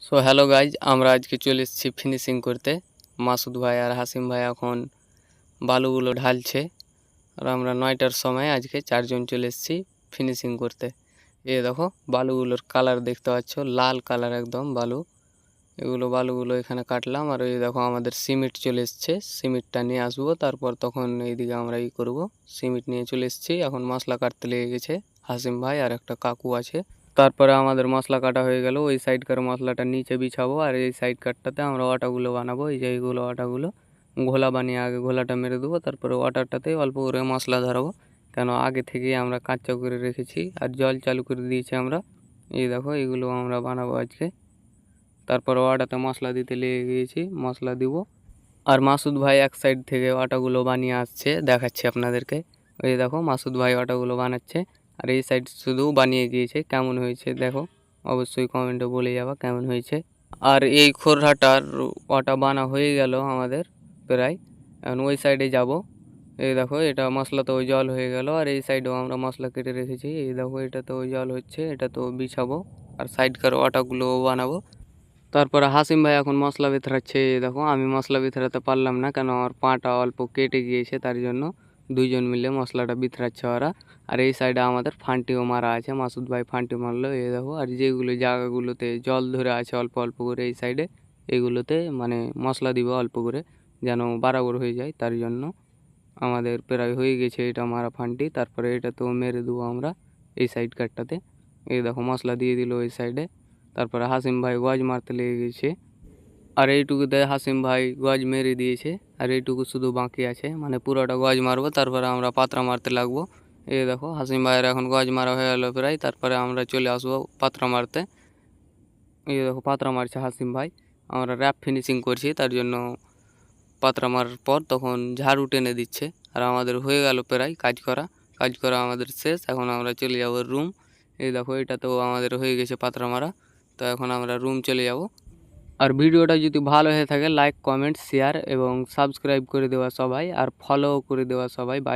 So hello guys, আমরা আজকে চলে এসেছি ফিনিশিং করতে। মাসুদ ভাই আর হাসিম ভাই এখন বালুগুলো ঢালছে, আর আমরা 9টার সময় আজকে 4জন চলে এসেছি ফিনিশিং করতে। এ দেখো বালুগুলোর কালার দেখতে পাচ্ছ, লাল কালার একদম বালু। এগুলো বালুগুলো এখানে কাটলাম, আর এই দেখো আমাদের সিমেন্ট চলে এসছে। সিমেন্টটা নিয়ে আসবো, তারপর তখন এইদিকে আমরা করব। সিমেন্ট নিয়ে চলে এসেছি, এখন মশলা কাটতে লেগে গেছে হাসিম ভাই আর একটা কাকু আছে। তারপরে আমাদের মশলা কাটা হয়ে গেল, ওই সাইডকার মশলাটা নিচে বিছাবো, আর এই সাইড কাটটাতে আমরা আটাগুলো বানাবো। এই যে এইগুলো আটাগুলো ঘোলা বানিয়ে আগে ঘোলাটা মেরে দেবো, তারপরে ওয়াটারটাতে অল্প করে মশলা ধরাবো, কেন আগে থেকেই আমরা কাঁচা করে রেখেছি আর জল চালু করে দিয়েছি আমরা। এই দেখো এইগুলো আমরা বানাবো আজকে। তারপর ওয়াটাতে মশলা দিতে লেগে গিয়েছি, মশলা দিব। আর মাসুদ ভাই এক সাইড থেকে আটাগুলো বানিয়ে আসছে, দেখাচ্ছি আপনাদেরকে। এই দেখো মাসুদ ভাই আটাগুলো বানাচ্ছে, আর এই সাইড শুধু বানিয়ে গিয়েছে। কেমন হয়েছে দেখো, অবশ্যই কমেন্টে বলে যাবা কেমন হয়েছে। আর এই খোরহাটার ওটা বানা হয়ে গেল আমাদের প্রায়। এখন ওই সাইডে যাব। এই দেখো এটা মশলা তো ওই জল হয়ে গেল, আর এই সাইডেও আমরা মশলা কেটে রেখেছি। এই দেখো এটা তো ওই জল হচ্ছে, এটা তো বিছাবো আর সাইডকার আটাগুলো বানাবো। তারপরে হাসিম ভাই এখন মশলা বিথরাচ্ছে। দেখো আমি মশলা বিথরাতে পারলাম না, কেন আমার পাটা অল্প কেটে গিয়েছে, তার জন্য দুইজন মিলে মশলাটা বিথরাচ্ছে ওরা। আর এই সাইডে আমাদের ফান্টিও মারা আছে, মাসুদ ভাই ফান্টি মারলো। এই দেখো, আর যেগুলো জায়গাগুলোতে জল ধরে আছে অল্প অল্প করে এই সাইডে, এইগুলোতে মানে মশলা দিব অল্প করে, যেন বরাবর হয়ে যায়। তার জন্য আমাদের প্রায় হয়ে গেছে এটা মারা ফান্টি। তারপরে এটা তো মেরে দেবো আমরা এই সাইড কাটটাতে। এই দেখো মশলা দিয়ে দিল ওই সাইডে। তারপরে হাসিম ভাই গজ মারতে লেগে গেছে, আর এইটুকুতে হাসিম ভাই গজ মেরে দিয়েছে, আর এইটুকু শুধু বাকি আছে, মানে পুরোটা গজ মারবো, তারপরে আমরা পাত্রা মারতে লাগবো। এই দেখো হাসিম ভাইয়ের এখন গজ মারা হয়ে গেলো প্রায়, তারপরে আমরা চলে আসবো পাত্রা মারতে। এই দেখো পাত্রা মারছে হাসিম ভাই, আমরা র্যাপ ফিনিশিং করছি, তার জন্য পাত্রা মারার পর তখন ঝাড়ু টেনে দিচ্ছে। আর আমাদের হয়ে গেল প্রায় কাজ করা আমাদের শেষ। এখন আমরা চলে যাব রুম। এই দেখো এটা তো আমাদের হয়ে গেছে পাত্রা মারা, তো এখন আমরা রুম চলে যাব। আর ভিডিওটা যদি ভালো হয়ে থাকে লাইক কমেন্ট শেয়ার এবং সাবস্ক্রাইব করে দেওয়া সবাই, আর ফলো করে দেওয়া সবাই।